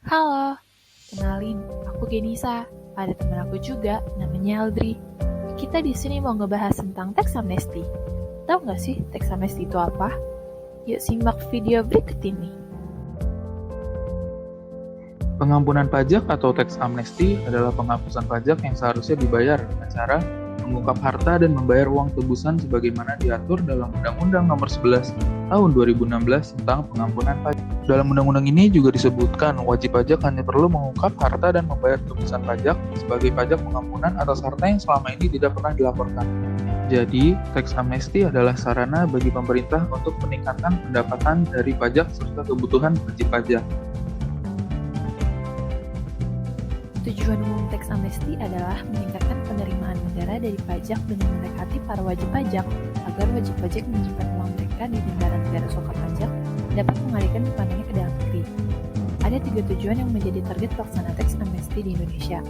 Halo, kenalin, aku Genisa. Ada teman aku juga, namanya Aldri. Kita di sini mau ngebahas tentang tax amnesty. Tahu nggak sih tax amnesty itu apa? Yuk simak video berikut ini. Pengampunan pajak atau tax amnesty adalah penghapusan pajak yang seharusnya dibayar dengan cara mengungkap harta dan membayar uang tebusan sebagaimana diatur dalam Undang-Undang Nomor 11 Tahun 2016 tentang pengampunan pajak. Dalam undang-undang ini juga disebutkan wajib pajak hanya perlu mengungkap harta dan membayar tebusan pajak sebagai pajak pengampunan atas harta yang selama ini tidak pernah dilaporkan. Jadi, tax amnesty adalah sarana bagi pemerintah untuk meningkatkan pendapatan dari pajak serta kebutuhan wajib pajak. Tujuan umum tax amnesty adalah meningkatkan penerimaan negara dari pajak dengan mendekati para wajib pajak agar wajib pajak menyimpan uang mereka di negara-negara soka pajak dapat mengalihkan keuntungannya ke dalam negeri. Ada 3 tujuan yang menjadi target pelaksana tax amnesty di Indonesia.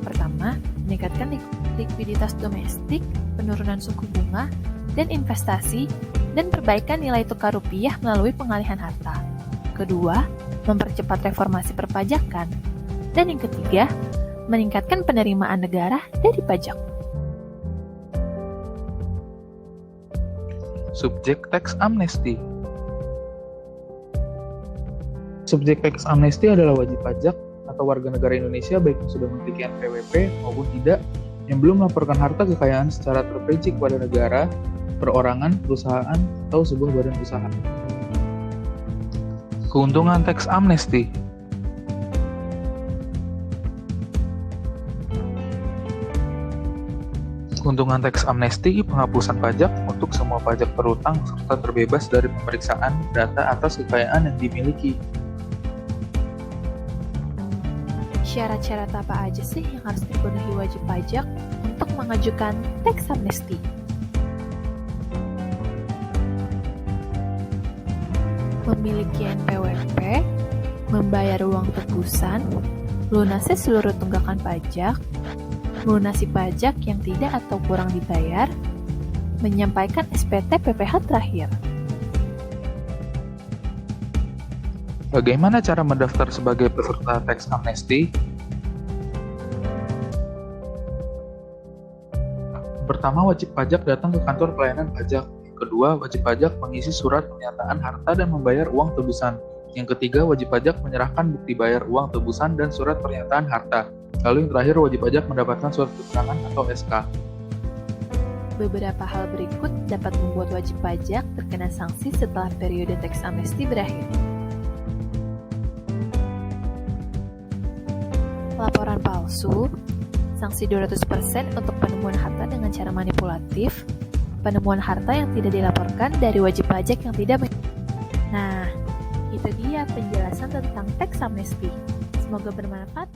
Pertama, meningkatkan likuiditas domestik, penurunan suku bunga, dan investasi, dan perbaikan nilai tukar rupiah melalui pengalihan harta. Kedua, mempercepat reformasi perpajakan. Dan yang ketiga, meningkatkan penerimaan negara dari pajak. Subjek tax amnesty. Subjek tax amnesty adalah wajib pajak atau warga negara Indonesia baik yang sudah memiliki NPWP maupun tidak yang belum melaporkan harta kekayaan secara terperinci kepada negara, perorangan, perusahaan, atau sebuah badan usaha. Keuntungan tax amnesty. Keuntungan tax amnesty penghapusan pajak untuk semua pajak berutang serta terbebas dari pemeriksaan data atas kekayaan yang dimiliki. Syarat-syarat apa aja sih yang harus dipenuhi wajib pajak untuk mengajukan tax amnesty? Memiliki NPWP, membayar uang tebusan, lunasi seluruh tunggakan pajak, melunasi pajak yang tidak atau kurang dibayar, menyampaikan SPT PPh terakhir. Bagaimana cara mendaftar sebagai peserta tax amnesty? Pertama, wajib pajak datang ke kantor pelayanan pajak. Kedua, wajib pajak mengisi surat pernyataan harta dan membayar uang tebusan. Yang ketiga, wajib pajak menyerahkan bukti bayar uang tebusan dan surat pernyataan harta. Lalu yang terakhir, wajib pajak mendapatkan surat keterangan atau SK. Beberapa hal berikut dapat membuat wajib pajak terkena sanksi setelah periode tax amnesty berakhir. Laporan palsu, sanksi 200% untuk penemuan harta dengan cara manipulatif, penemuan harta yang tidak dilaporkan dari wajib pajak yang tidak. Nah, itu dia penjelasan tentang tax amnesty. Semoga bermanfaat.